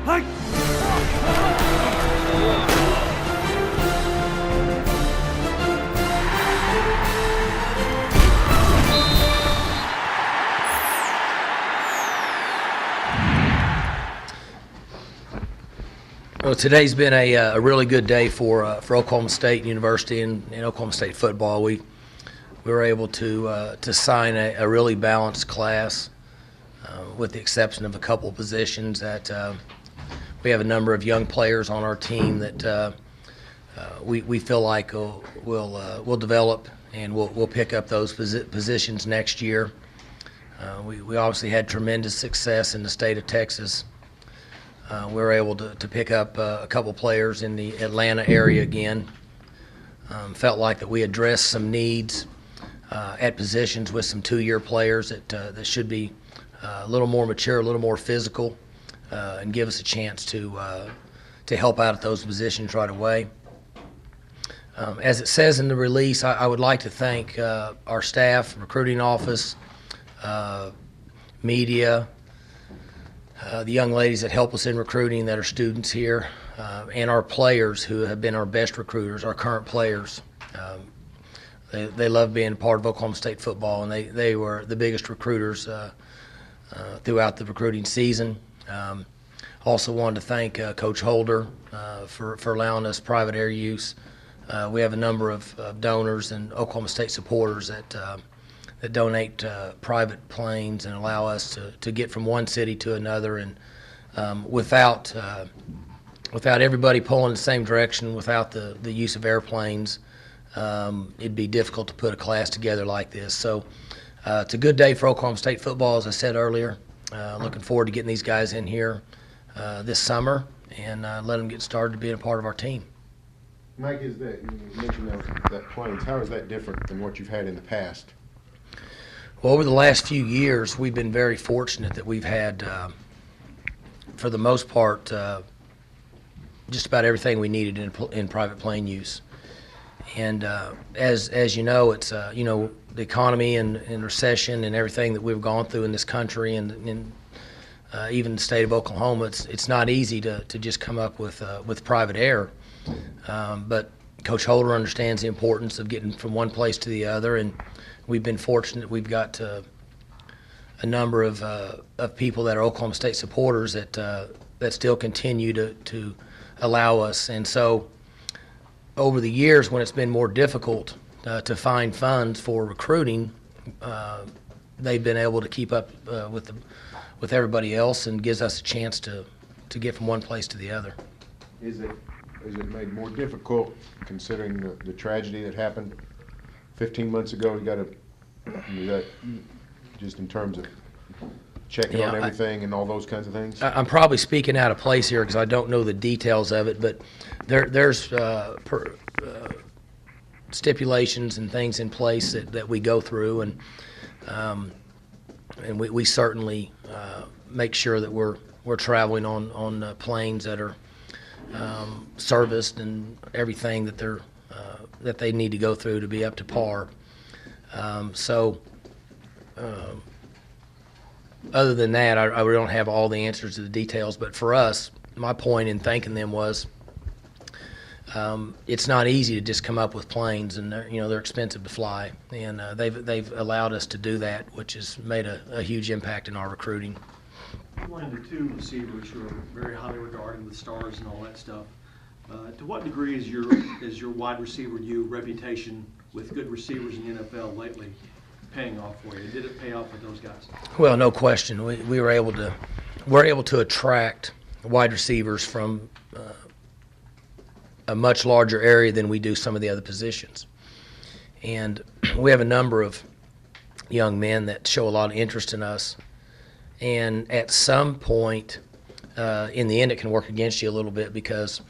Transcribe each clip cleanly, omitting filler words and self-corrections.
Well, today's been a really good day for Oklahoma State University and Oklahoma State football. We were able to sign a really balanced class, with the exception of a couple of positions that we have a number of young players on our team that we feel like will develop, and we'll pick up those positions next year. We obviously had tremendous success in the state of Texas. We were able to pick up a couple players in the Atlanta area again. Felt like that we addressed some needs at positions with some two-year players that should be a little more mature, a little more physical, and give us a chance to help out at those positions right away. As it says in the release, I would like to thank our staff, recruiting office, media, the young ladies that help us in recruiting that are students here, and our players who have been our best recruiters, our current players. They love being part of Oklahoma State football, and they were the biggest recruiters throughout the recruiting season. Also wanted to thank Coach Holder for allowing us private air use. We have a number of donors and Oklahoma State supporters that donate private planes and allow us to get from one city to another, and without everybody pulling the same direction, without the use of airplanes, it'd be difficult to put a class together like this. So it's a good day for Oklahoma State football, as I said earlier. Looking forward to getting these guys in here this summer and let them get started to being a part of our team. Mike, you mentioned that planes. How is that different than what you've had in the past? Well, over the last few years, we've been very fortunate that we've had, for the most part, just about everything we needed in private plane use. And as you know, it's the economy and recession and everything that we've gone through in this country, and even the state of Oklahoma, it's not easy to just come up with private air. But Coach Holder understands the importance of getting from one place to the other, and we've been fortunate. We've got a number of people that are Oklahoma State supporters that still continue to allow us. And so over the years, when it's been more difficult to find funds for recruiting, they've been able to keep up with everybody else, and gives us a chance to get from one place to the other. Is it made more difficult considering the tragedy that happened 15 months ago? You got just in terms of checking on everything and all those kinds of things? I'm probably speaking out of place here because I don't know the details of it, but there's stipulations and things in place that we go through, and we certainly make sure that we're traveling on planes that are serviced and everything that they need to go through to be up to par. Other than that, I really don't have all the answers to the details. But for us, my point in thanking them was it's not easy to just come up with planes, and they're expensive to fly, and they've allowed us to do that, which has made a huge impact in our recruiting. One of the two receivers who are very highly regarded with stars and all that stuff. To what degree is your wide receiver reputation with good receivers in the NFL lately paying off for you? Did it pay off with those guys? Well, no question. We're able to attract wide receivers from a much larger area than we do some of the other positions, and we have a number of young men that show a lot of interest in us. And at some point, in the end, it can work against you a little bit because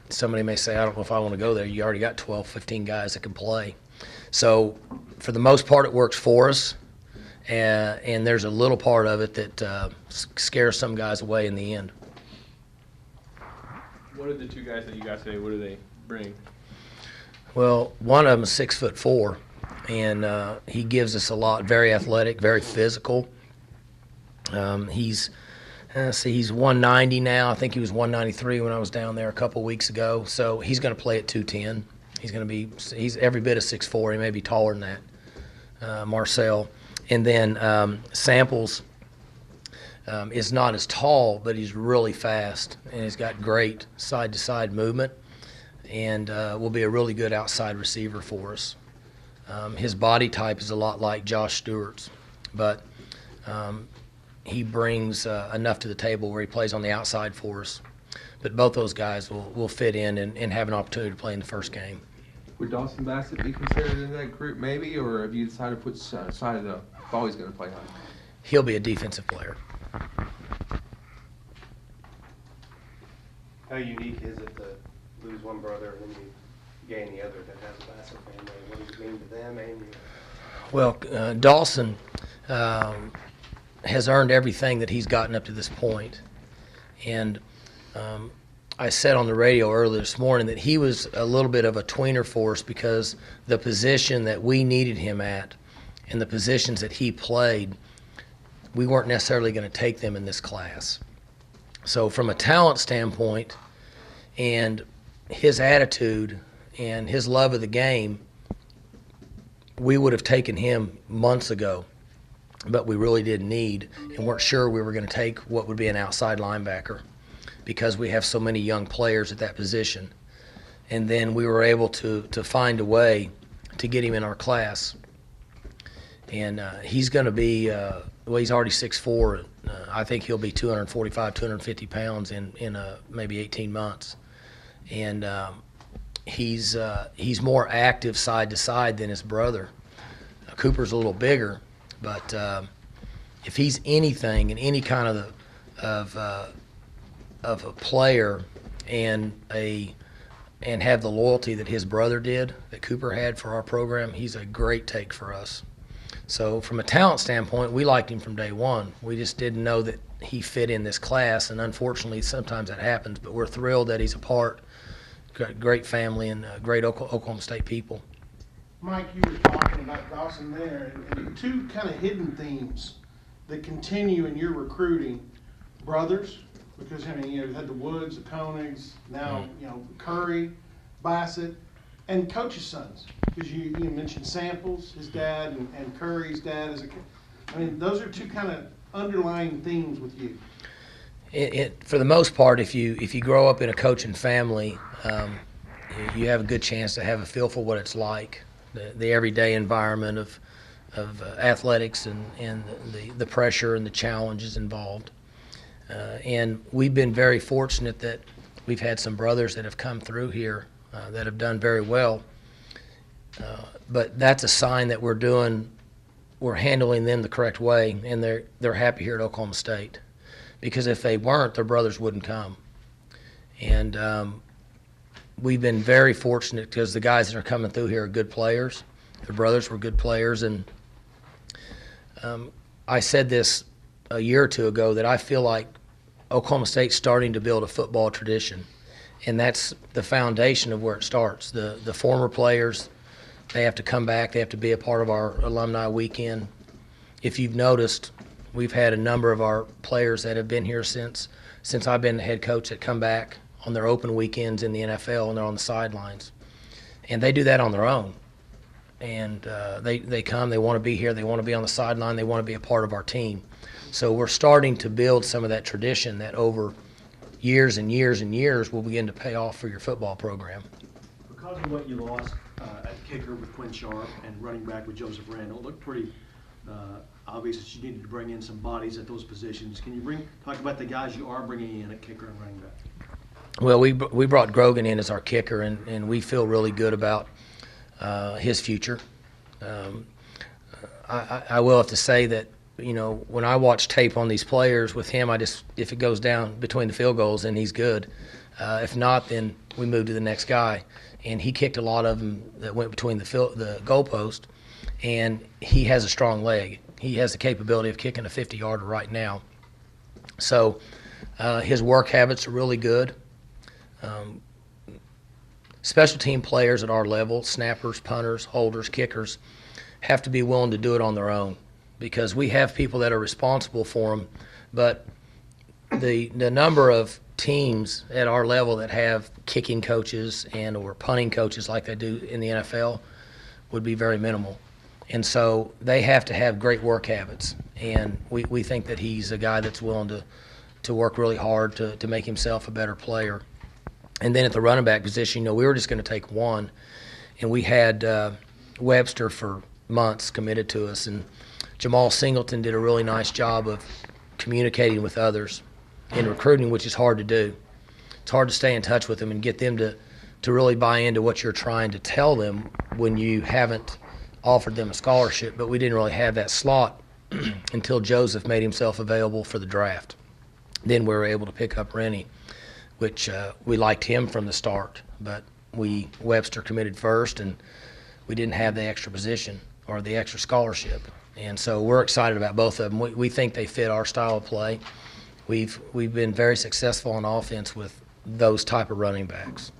somebody may say, I don't know if I want to go there. You already got 12, 15 guys that can play. So for the most part, it works for us. And there's a little part of it that scares some guys away in the end. What are the two guys that you got today? What do they bring? Well, one of them is 6'4", and he gives us a lot. Very athletic, very physical. He's See, he's 190 now. I think he was 193 when I was down there a couple weeks ago. So he's going to play at 210. He's every bit of 6'4". He may be taller than that, Marcel. And then Samples is not as tall, but he's really fast, and he's got great side-to-side movement, and will be a really good outside receiver for us. His body type is a lot like Josh Stewart's, but he brings enough to the table where he plays on the outside for us. But both those guys will fit in and have an opportunity to play in the first game. Would Dawson Bassett be considered in that group maybe, or have you decided to put side of the ball he's going to play on? He'll be a defensive player. How unique is it to lose one brother and then you gain the other that has a Bassett family? What does it mean to them and you? Well, Dawson has earned everything that he's gotten up to this point. And I said on the radio earlier this morning that he was a little bit of a tweener for us because the position that we needed him at and the positions that he played, we weren't necessarily going to take them in this class. So from a talent standpoint and his attitude and his love of the game, we would have taken him months ago, but we really didn't need and weren't sure we were going to take what would be an outside linebacker because we have so many young players at that position. And then we were able to find a way to get him in our class. And he's going to be, well, he's already 6'4". I think he'll be 245, 250 pounds in maybe 18 months. And he's more active side to side than his brother. Cooper's a little bigger, but if he's anything in any kind of a player and have the loyalty that his brother did, that Cooper had for our program, he's a great take for us. So from a talent standpoint, we liked him from day one. We just didn't know that he fit in this class, and unfortunately sometimes that happens, but we're thrilled that he's a part. Great family and great Oklahoma State people. Mike, you were talking about Dawson there, and two kind of hidden themes that continue in your recruiting. Brothers, because I mean, you had the Woods, the Koenigs, now Curry, Bassett, and coaches' sons. Because you mentioned Samples, his dad, and Curry's dad. I mean, those are two kind of underlying themes with you. For the most part, if you grow up in a coaching family, you have a good chance to have a feel for what it's like, the everyday environment of athletics and the pressure and the challenges involved. And we've been very fortunate that we've had some brothers that have come through here that have done very well. But that's a sign that we're handling them the correct way, and they're happy here at Oklahoma State. Because if they weren't, their brothers wouldn't come. And we've been very fortunate because the guys that are coming through here are good players. Their brothers were good players. And I said this a year or two ago that I feel like Oklahoma State's starting to build a football tradition. And that's the foundation of where it starts. The former players, they have to come back. They have to be a part of our alumni weekend. If you've noticed, we've had a number of our players that have been here since I've been the head coach that come back on their open weekends in the NFL, and they're on the sidelines. And they do that on their own. And they come, they want to be here, they want to be on the sideline, they want to be a part of our team. So we're starting to build some of that tradition that over years and years and years will begin to pay off for your football program. Because of what you lost at kicker with Quinn Sharp and running back with Joseph Randall, it looked pretty obvious that you needed to bring in some bodies at those positions. Can you talk about the guys you are bringing in at kicker and running back? Well, we brought Grogan in as our kicker, and we feel really good about his future. I will have to say that, when I watch tape on these players with him, if it goes down between the field goals, then he's good. If not, then we move to the next guy. And he kicked a lot of them that went between the goalpost, and he has a strong leg. He has the capability of kicking a 50-yarder right now. So his work habits are really good. Special team players at our level, snappers, punters, holders, kickers, have to be willing to do it on their own because we have people that are responsible for them, but the number of teams at our level that have kicking coaches and or punting coaches like they do in the NFL would be very minimal. And so they have to have great work habits. And we think that he's a guy that's willing to work really hard to make himself a better player. And then at the running back position, we were just going to take one. And we had Webster for months committed to us. And Jamal Singleton did a really nice job of communicating with others in recruiting, which is hard to do. It's hard to stay in touch with them and get them to really buy into what you're trying to tell them when you haven't offered them a scholarship. But we didn't really have that slot until Joseph made himself available for the draft. Then we were able to pick up Rennie, which we liked him from the start. But Webster committed first, and we didn't have the extra position or the extra scholarship. And so we're excited about both of them. We think they fit our style of play. We've been very successful on offense with those type of running backs.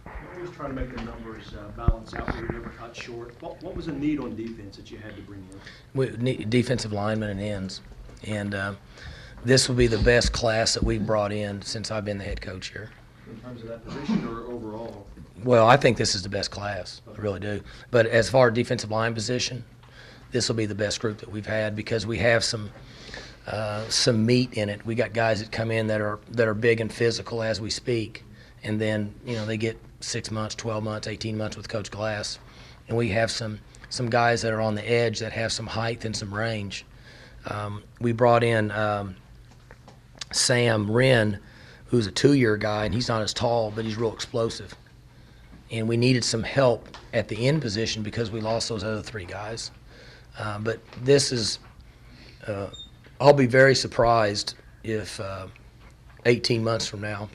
You always try to make the numbers balance out where you never cut short. What was a need on defense that you had to bring in? Defensive linemen and ends. And this will be the best class that we've brought in since I've been the head coach here. In terms of that position or overall? Well, I think this is the best class. I really do. But as far as defensive line position, this will be the best group that we've had because we have some meat in it. We got guys that come in that are big and physical as we speak, and then they get 6 months, 12 months, 18 months with Coach Glass, and we have some guys that are on the edge that have some height and some range. We brought in Sam Wren, who's a 2-year guy, and he's not as tall, but he's real explosive. And we needed some help at the end position because we lost those other 3 guys. But this is, I'll be very surprised if 18 months from now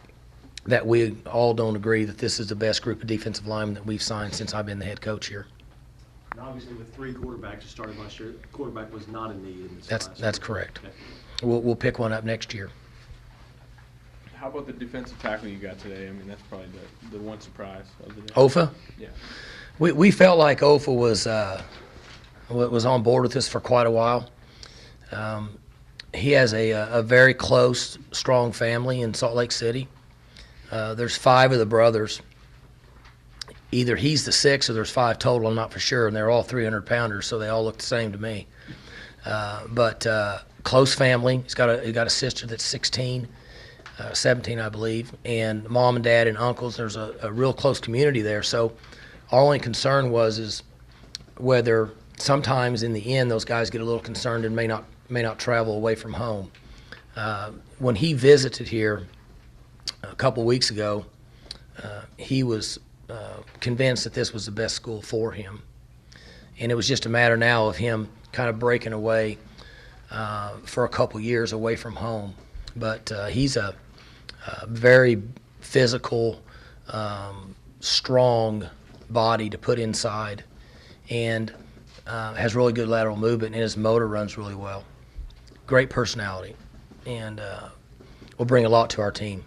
that we all don't agree that this is the best group of defensive linemen that we've signed since I've been the head coach here. And obviously with 3 quarterbacks to start last year, quarterback was not a need in this class. That's correct. Okay. We'll pick one up next year. How about the defensive tackle you got today? I mean, that's probably the one surprise of the day. Ofa? Yeah. We felt like Ofa was on board with us for quite a while. He has a very close, strong family in Salt Lake City. There's 5 of the brothers. Either he's the 6th or there's 5 total, I'm not for sure, and they're all 300-pounders, so they all look the same to me. But close family. He's got a sister that's 16, 17, I believe, and mom and dad and uncles. There's a real close community there. So our only concern is whether sometimes in the end those guys get a little concerned and may not travel away from home. When he visited here a couple weeks ago, he was convinced that this was the best school for him. And it was just a matter now of him kind of breaking away for a couple years away from home. But he's a very physical, strong body to put inside, and has really good lateral movement, and his motor runs really well. Great personality, and will bring a lot to our team.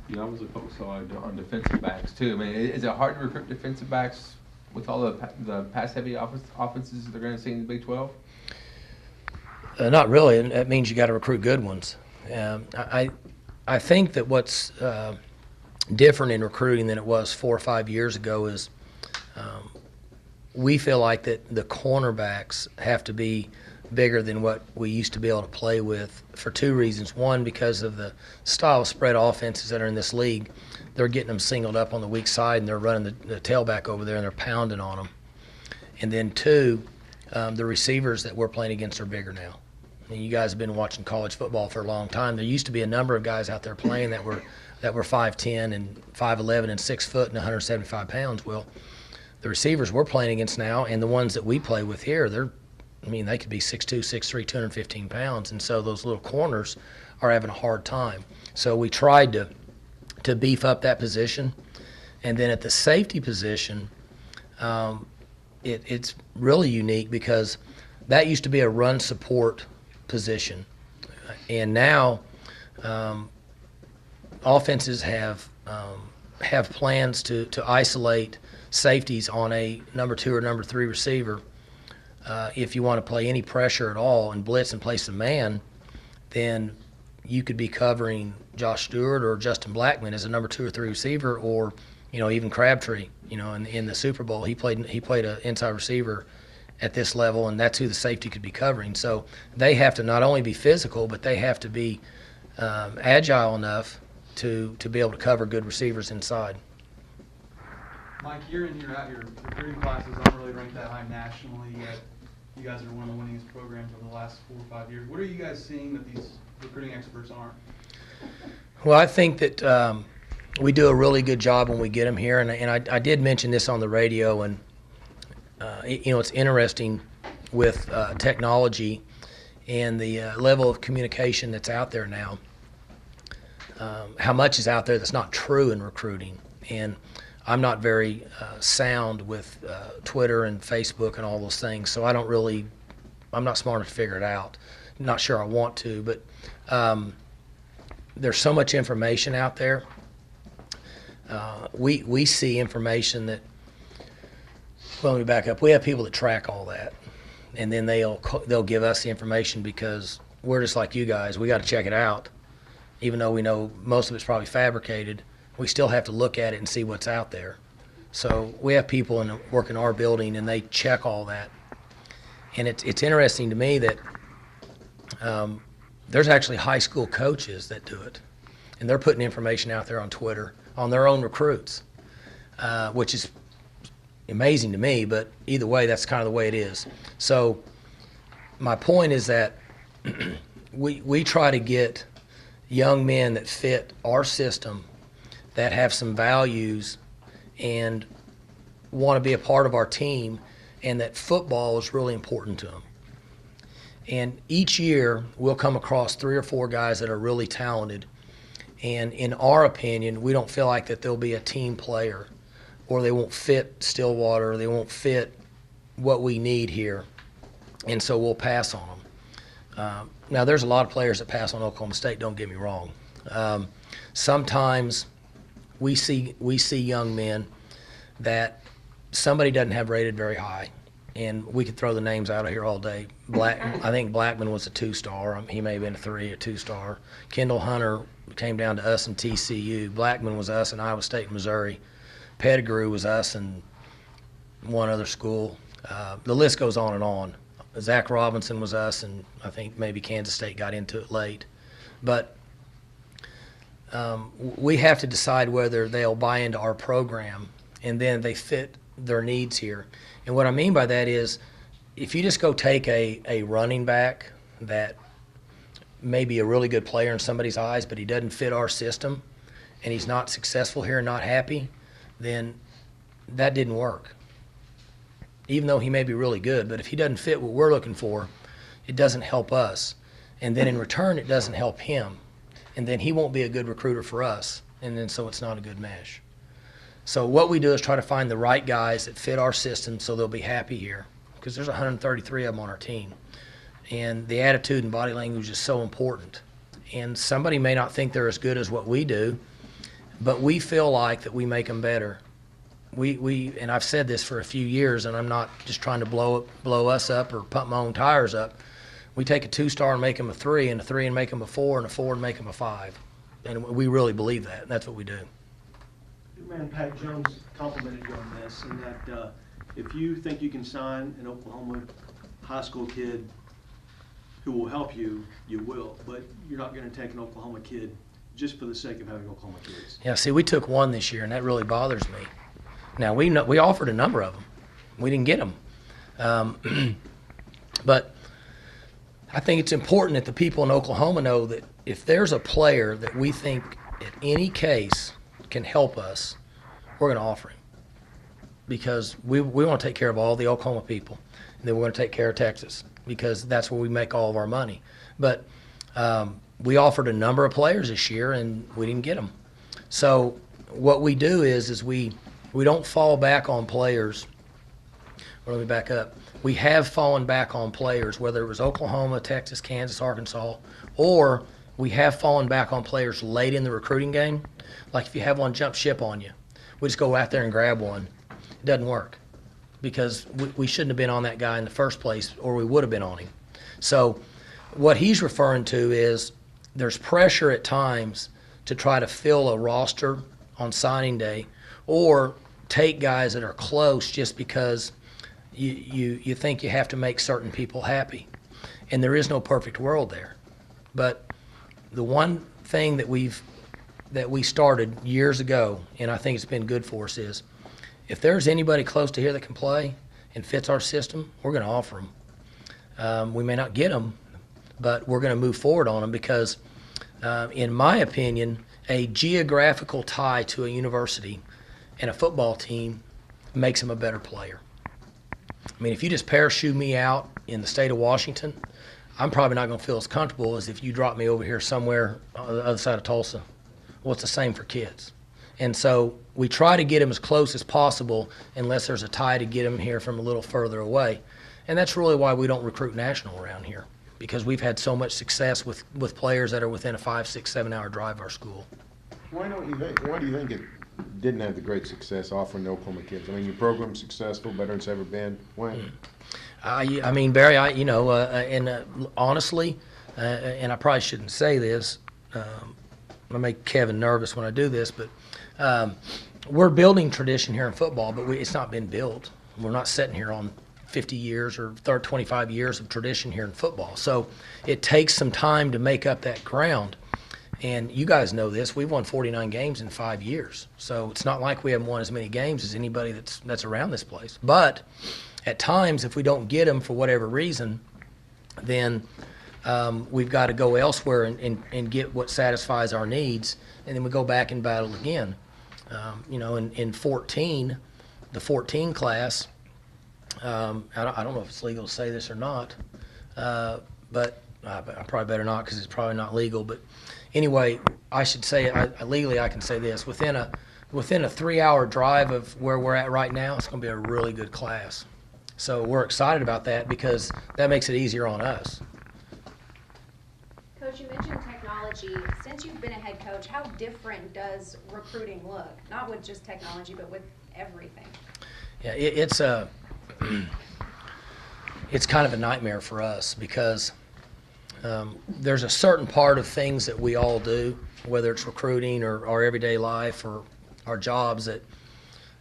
You obviously focus on defensive backs too. I mean, is it hard to recruit defensive backs with all the pass-heavy offenses they're going to see in the Big 12? Not really. That means you got to recruit good ones. I think that what's different in recruiting than it was 4 or 5 years ago is we feel like that the cornerbacks have to be bigger than what we used to be able to play with for 2 reasons. One, because of the style of spread offenses that are in this league. They're getting them singled up on the weak side, and they're running the tailback over there, and they're pounding on them. And then 2, the receivers that we're playing against are bigger now. And you guys have been watching college football for a long time. There used to be a number of guys out there playing that were 5'10" and 5'11" and 6 foot and 175 pounds. Well, the receivers we're playing against now and the ones that we play with here, they could be 6'2", 6'3", 215 pounds. And so those little corners are having a hard time. So we tried to beef up that position. And then at the safety position, it's really unique because that used to be a run support position. And now offenses have plans to isolate safeties on a number 2 or number 3 receiver. If you want to play any pressure at all and blitz and place a man, then you could be covering Josh Stewart or Justin Blackman as a number 2 or 3 receiver, or even Crabtree. In the Super Bowl, he played an inside receiver at this level, and that's who the safety could be covering. So they have to not only be physical, but they have to be agile enough to be able to cover good receivers inside. Mike, year in, year out, your recruiting classes aren't really ranked that high nationally yet. You guys are one of the winningest programs over the last 4 or 5 years. What are you guys seeing that these recruiting experts aren't? Well, I think that we do a really good job when we get them here, and I did mention this on the radio, and it's interesting with technology and the level of communication that's out there now. How much is out there that's not true in recruiting, and I'm not very sound with Twitter and Facebook and all those things, so I'm not smart enough to figure it out. I'm not sure I want to, but there's so much information out there. We see information that, well, let me back up. We have people that track all that, and then they'll give us the information because we're just like you guys. We got to check it out, even though we know most of it's probably fabricated. We still have to look at it and see what's out there. So we have people work in our building, and they check all that. And it's interesting to me that there's actually high school coaches that do it, and they're putting information out there on Twitter on their own recruits, which is amazing to me. But either way, that's kind of the way it is. So my point is that we try to get young men that fit our system, that have some values and want to be a part of our team, and that football is really important to them. And each year we'll come across 3 or 4 guys that are really talented, and in our opinion, we don't feel like that they'll be a team player, or they won't fit Stillwater, or they won't fit what we need here, and so we'll pass on them. Now, there's a lot of players that pass on Oklahoma State, don't get me wrong. Sometimes we see young men that somebody doesn't have rated very high, and we could throw the names out of here all day. I think Blackman was a 2-star. He may have been a 3 or 2-star. Kendall Hunter came down to us in TCU. Blackman was us in Iowa State, Missouri. Pettigrew was us and one other school. The list goes on and on. Zach Robinson was us, and I think maybe Kansas State got into it late. But we have to decide whether they'll buy into our program, and then they fit their needs here. And what I mean by that is, if you just go take a running back that may be a really good player in somebody's eyes, but he doesn't fit our system, and he's not successful here and not happy, then that didn't work. Even though he may be really good, but if he doesn't fit what we're looking for, it doesn't help us. And then in return, it doesn't help him. And then he won't be a good recruiter for us, and then so it's not a good mesh. So what we do is try to find the right guys that fit our system so they'll be happy here, because there's 133 of them on our team. And the attitude and body language is so important. And somebody may not think they're as good as what we do, but we feel like that we make them better. And I've said this for a few years, and I'm not just trying to blow us up or pump my own tires up. We take a 2-star and make them a 3, and a 3 and make them a 4, and a 4 and make them a 5. And we really believe that, and that's what we do. Your man Pat Jones complimented you on this, and that if you think you can sign an Oklahoma high school kid who will help you, you will. But you're not going to take an Oklahoma kid just for the sake of having Oklahoma kids. Yeah, see, we took one this year, and that really bothers me. Now, we offered a number of them. We didn't get them. But I think it's important that the people in Oklahoma know that if there's a player that we think in any case can help us, we're going to offer him. Because we want to take care of all the Oklahoma people, and then we're going to take care of Texas, because that's where we make all of our money. But we offered a number of players this year, and we didn't get them. So what we do is we don't fall back on players. Well, let me back up. We have fallen back on players, whether it was Oklahoma, Texas, Kansas, Arkansas, or we have fallen back on players late in the recruiting game. Like if you have one jump ship on you, we just go out there and grab one. It doesn't work, because we shouldn't have been on that guy in the first place, or we would have been on him. So what he's referring to is there's pressure at times to try to fill a roster on signing day or take guys that are close just because you think you have to make certain people happy. And there is no perfect world there. But the one thing that we started years ago, and I think it's been good for us, is if there's anybody close to here that can play and fits our system, we're going to offer them. We may not get them, but we're going to move forward on them because, in my opinion, a geographical tie to a university and a football team makes them a better player. I mean, if you just parachute me out in the state of Washington, I'm probably not going to feel as comfortable as if you drop me over here somewhere on the other side of Tulsa. Well, it's the same for kids. And so we try to get them as close as possible unless there's a tie to get them here from a little further away. And that's really why we don't recruit national around here, because we've had so much success with players that are within a 5, 6, 7 hour drive of our school. Why do you think it didn't have the great success offering the Oklahoma kids? I mean, your program's successful, better than it's ever been. Why? I mean, Barry, honestly, and I probably shouldn't say this, I make Kevin nervous when I do this, but we're building tradition here in football, but it's not been built. We're not sitting here on 50 years or 25 years of tradition here in football. So it takes some time to make up that ground. And you guys know this. We've won 49 games in 5 years. So it's not like we haven't won as many games as anybody that's around this place. But at times, if we don't get them for whatever reason, then we've got to go elsewhere and get what satisfies our needs, and then we go back and battle again. In 14, the 14 class, I don't know if it's legal to say this or not, but I probably better not because it's probably not legal. But anyway, I should say legally I can say this. Within a 3-hour drive of where we're at right now, it's going to be a really good class. So we're excited about that because that makes it easier on us. Coach, you mentioned technology. Since you've been a head coach, how different does recruiting look? Not with just technology, but with everything. Yeah, it's kind of a nightmare for us because there's a certain part of things that we all do, whether it's recruiting or our everyday life or our jobs,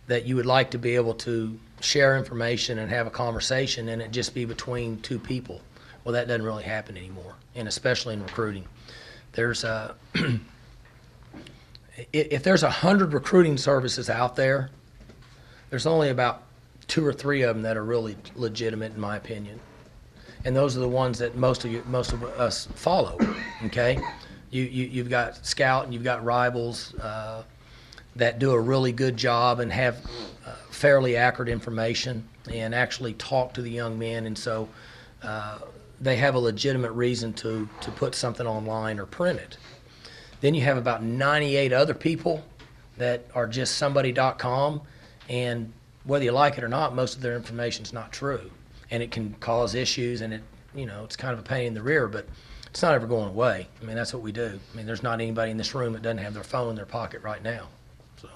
that you would like to be able to share information and have a conversation and it just be between two people. Well, that doesn't really happen anymore, and especially in recruiting. There's if there's 100 recruiting services out there, there's only about 2 or 3 of them that are really legitimate, in my opinion, and those are the ones that most of us follow. Okay, you've got Scout and you've got Rivals that do a really good job and have fairly accurate information and actually talk to the young men, and so they have a legitimate reason to put something online or print it. Then you have about 98 other people that are just somebody.com, and whether you like it or not, most of their information is not true, and it can cause issues, and it's kind of a pain in the rear, but it's not ever going away. I mean, that's what we do. I mean, there's not anybody in this room that doesn't have their phone in their pocket right now. So.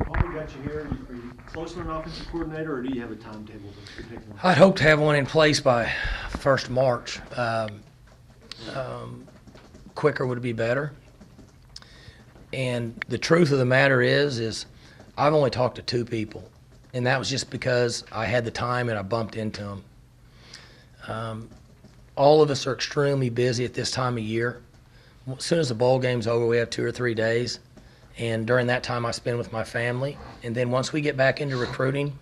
While we got you here, are you close to an offensive coordinator, or do you have a timetable to pick one? I'd hope to have one in place by 1st March. Quicker would be better. And the truth of the matter is I've only talked to 2 people, and that was just because I had the time and I bumped into them. All of us are extremely busy at this time of year. As soon as the bowl game's over, we have 2 or 3 days. And during that time, I spend with my family. And then once we get back into recruiting,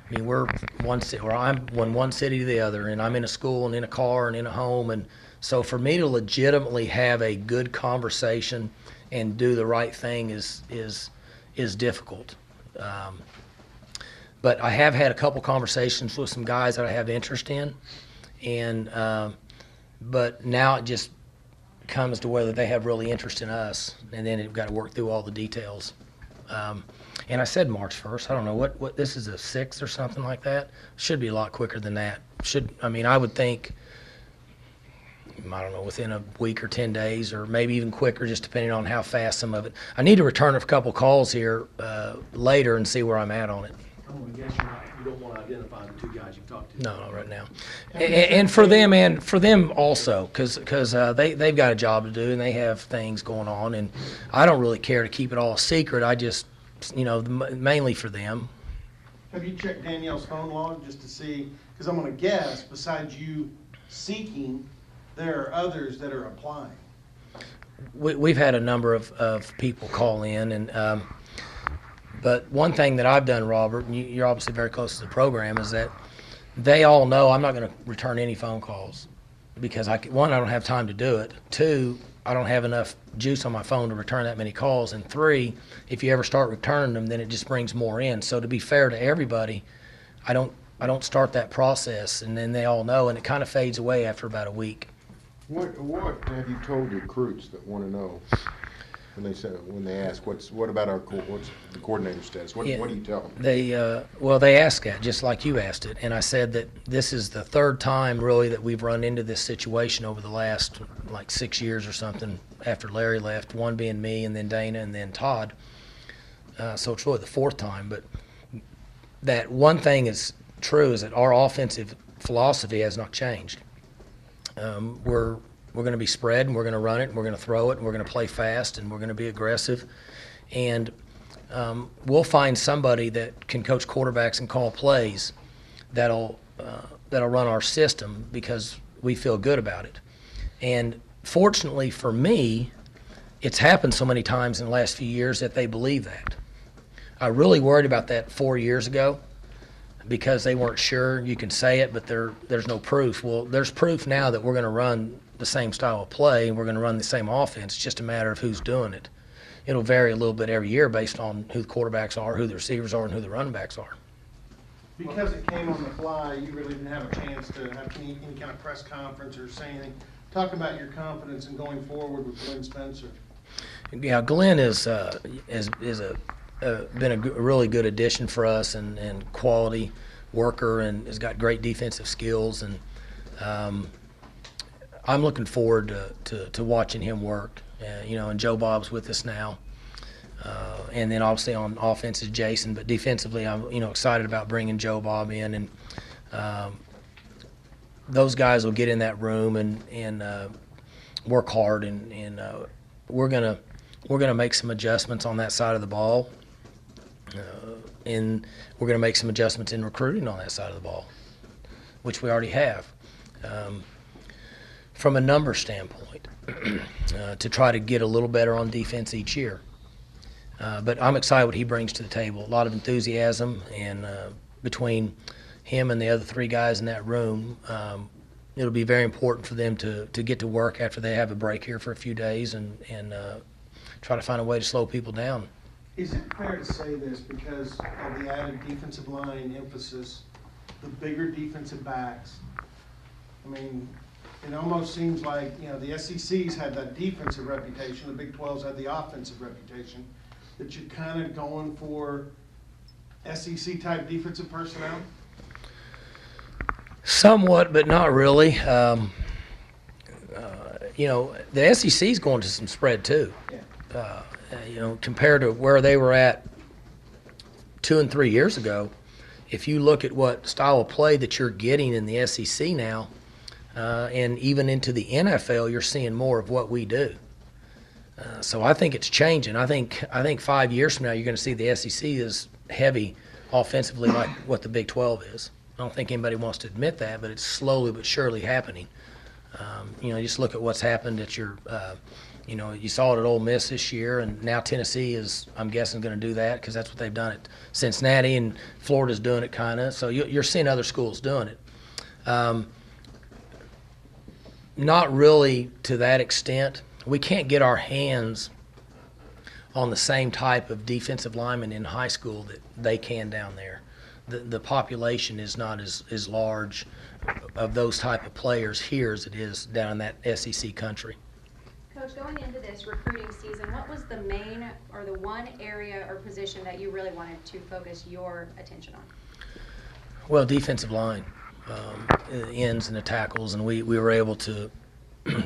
I mean, I'm one city to the other, and I'm in a school and in a car and in a home. And so for me to legitimately have a good conversation and do the right thing is difficult. But I have had a couple conversations with some guys that I have interest in, and but now it just comes to whether they have really interest in us, and then you've got to work through all the details. And I said March 1st. I don't know what this is, a 6th or something like that. Should be a lot quicker than that. I would think, I don't know, within a week or 10 days, or maybe even quicker, just depending on how fast some of it. I need to return a couple calls here later and see where I'm at on it. I'm going to guess You don't want to identify the two guys you've talked to. No, not right now. And for them also, because they've got a job to do and they have things going on, and I don't really care to keep it all secret. I just, mainly for them. Have you checked Danielle's phone log just to see, because I'm gonna guess, besides you seeking, there are others that are applying. We've had a number of people call in, and but one thing that I've done, Robert, and you're obviously very close to the program, is that they all know I'm not going to return any phone calls because one, I don't have time to do it. Two, I don't have enough juice on my phone to return that many calls. And three, if you ever start returning them, then it just brings more in. So to be fair to everybody, I don't start that process, and then they all know, and it kind of fades away after about a week. What have you told your recruits that want to know when they ask what about what's the coordinator status? What do you tell them? They ask that just like you asked it, and I said that this is the third time really that we've run into this situation over the last like 6 years or something after Larry left. One being me, and then Dana, and then Todd. So it's really the fourth time. But that one thing is true is that our offensive philosophy has not changed. We're going to be spread, and we're going to run it, and we're going to throw it, and we're going to play fast, and we're going to be aggressive. And we'll find somebody that can coach quarterbacks and call plays that'll run our system because we feel good about it. And fortunately for me, it's happened so many times in the last few years that they believe that. I really worried about that 4 years ago because they weren't sure. You can say it, but there's no proof. Well, there's proof now that we're going to run the same style of play and we're going to run the same offense. It's just a matter of who's doing it. It'll vary a little bit every year based on who the quarterbacks are, who the receivers are, and who the running backs are. Because it came on the fly, you really didn't have a chance to have any kind of press conference or say anything. Talk about your confidence in going forward with Glenn Spencer. Yeah, Glenn has been a really good addition for us and quality worker, and has got great defensive skills, and I'm looking forward to watching him work. And Joe Bob's with us now, and then obviously on offense is Jason, but defensively I'm excited about bringing Joe Bob in, and those guys will get in that room and work hard, and we're gonna make some adjustments on that side of the ball. And we're going to make some adjustments in recruiting on that side of the ball, which we already have. From a number standpoint, to try to get a little better on defense each year. But I'm excited what he brings to the table. A lot of enthusiasm, and between him and the other three guys in that room, it'll be very important for them to get to work after they have a break here for a few days and try to find a way to slow people down. Is it fair to say this because of the added defensive line emphasis, the bigger defensive backs? I mean, it almost seems like, the SEC's had that defensive reputation, the Big 12's had the offensive reputation, that you're kind of going for SEC-type defensive personnel? Somewhat, but not really. The SEC's going to some spread too. Yeah. Compared to where they were at 2 and 3 years ago, if you look at what style of play that you're getting in the SEC now, and even into the NFL, you're seeing more of what we do. So I think it's changing. I think 5 years from now, you're going to see the SEC is heavy offensively like what the Big 12 is. I don't think anybody wants to admit that, but it's slowly but surely happening. Just look at what's happened at your you saw it at Ole Miss this year, and now Tennessee is, I'm guessing, going to do that because that's what they've done at Cincinnati, and Florida's doing it kind of. So you're seeing other schools doing it. Not really to that extent. We can't get our hands on the same type of defensive linemen in high school that they can down there. The population is not as large of those type of players here as it is down in that SEC country. Coach, going into this recruiting season, what was the main or the one area or position that you really wanted to focus your attention on? Well, defensive line, the ends and the tackles, and we were able to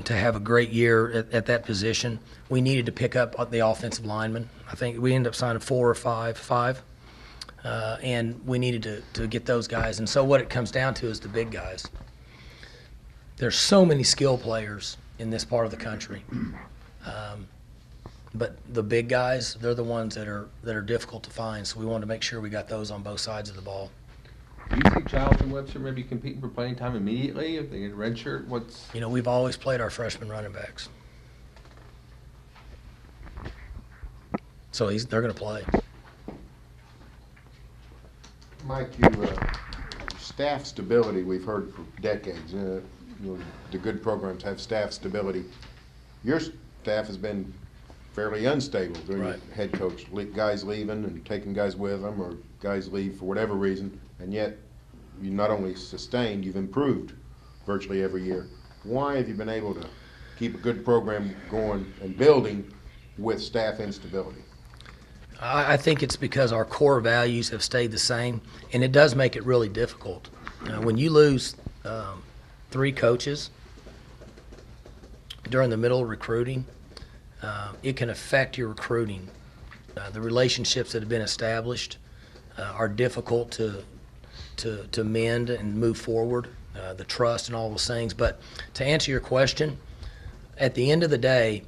have a great year at that position. We needed to pick up the offensive linemen. I think we ended up signing 4 or 5. and we needed to get those guys. And so what it comes down to is the big guys. There's so many skill players in this part of the country, but the big guys, they're the ones that are difficult to find. So we wanted to make sure we got those on both sides of the ball. Do you see Childs and Webster maybe competing for playing time immediately if they get a red shirt? What's You know, we've always played our freshman running backs, so they're going to play. Mike, staff stability, we've heard for decades. The good programs have staff stability. Your staff has been fairly unstable during Right. your head coach. Guys leaving and taking guys with them, or guys leave for whatever reason, and yet you not only sustained, you've improved virtually every year. Why have you been able to keep a good program going and building with staff instability? I think it's because our core values have stayed the same, and it does make it really difficult. When you lose 3 coaches during the middle of recruiting, it can affect your recruiting. The relationships that have been established are difficult to mend and move forward, the trust and all those things. But to answer your question, at the end of the day,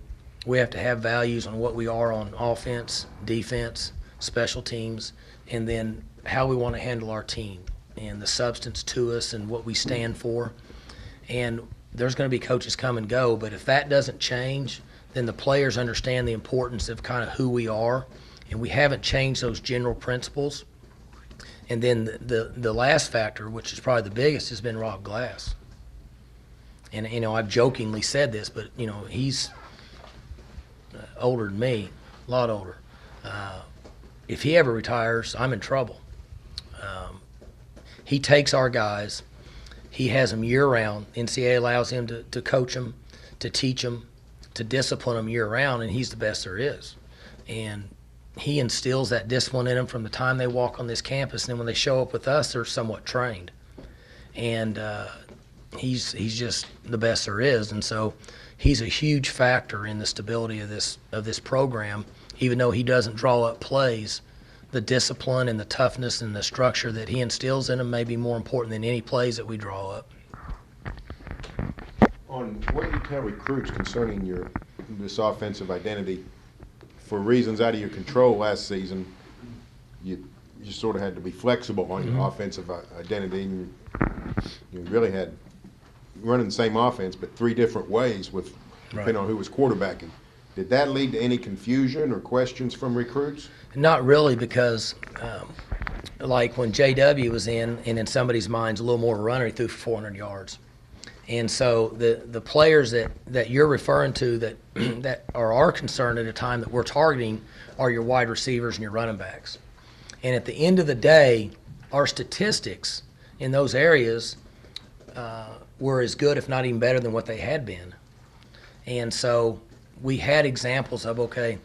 we have to have values on what we are on offense, defense, special teams, and then how we want to handle our team and the substance to us and what we stand for. And there's going to be coaches come and go, but if that doesn't change, then the players understand the importance of kind of who we are, and we haven't changed those general principles. And then the last factor, which is probably the biggest, has been Rob Glass. And, you know, I've jokingly said this, but, you know, he's older than me, a lot older. If he ever retires, I'm in trouble. He takes our guys. He has them year-round. NCAA allows him to coach them, to teach them, to discipline them year-round, and he's the best there is. And he instills that discipline in them from the time they walk on this campus, and then when they show up with us, they're somewhat trained. And he's just the best there is, and so he's a huge factor in the stability of this program. Even though he doesn't draw up plays, the discipline and the toughness and the structure that he instills in them may be more important than any plays that we draw up. On what you tell recruits concerning this offensive identity, for reasons out of your control last season, you sort of had to be flexible on your offensive identity. And you really had running the same offense, but 3 different ways with depending on who was quarterbacking. Did that lead to any confusion or questions from recruits? Not really, because like when JW was in, and in somebody's mind's a little more of a runner, he threw for 400 yards. And so the players that you're referring to that are our concern at a time that we're targeting are your wide receivers and your running backs. And at the end of the day, our statistics in those areas were as good, if not even better, than what they had been. And so we had examples of, okay,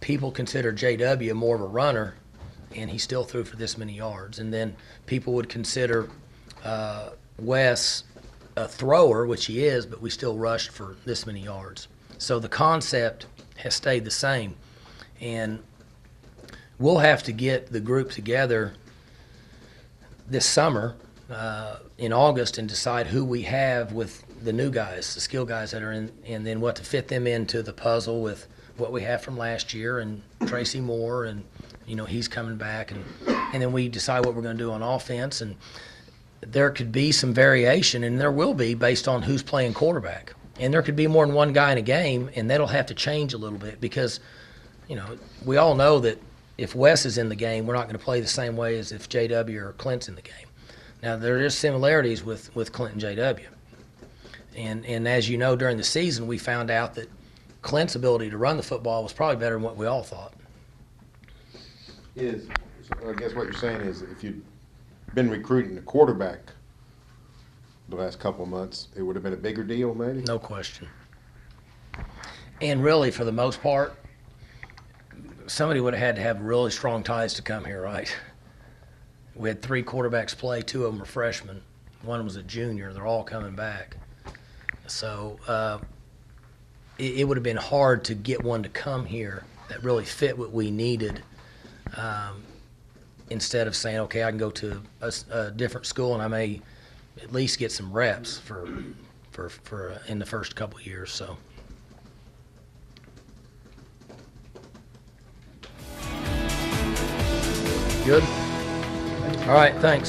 people consider JW more of a runner, and he still threw for this many yards. And then people would consider Wes a thrower, which he is, but we still rushed for this many yards. So the concept has stayed the same. And we'll have to get the group together this summer in August and decide who we have with the new guys, the skill guys that are in, and then what to fit them into the puzzle with what we have from last year, and Tracy Moore, and, you know, he's coming back, and then we decide what we're going to do on offense. And there could be some variation, and there will be, based on who's playing quarterback. And there could be more than one guy in a game, and that'll have to change a little bit because, you know, we all know that if Wes is in the game, we're not going to play the same way as if JW or Clint's in the game. Now, there is similarities with Clint and JW. And as you know, during the season, we found out that Clint's ability to run the football was probably better than what we all thought. So I guess what you're saying is if you'd been recruiting a quarterback the last couple of months, it would have been a bigger deal maybe? No question. And really, for the most part, somebody would have had to have really strong ties to come here, right? We had 3 quarterbacks play. 2 of them were freshmen. One was a junior. They're all coming back. So it would have been hard to get one to come here that really fit what we needed. instead of saying, okay, I can go to a different school and I may at least get some reps for in the first couple of years. So. Good? All right, thanks.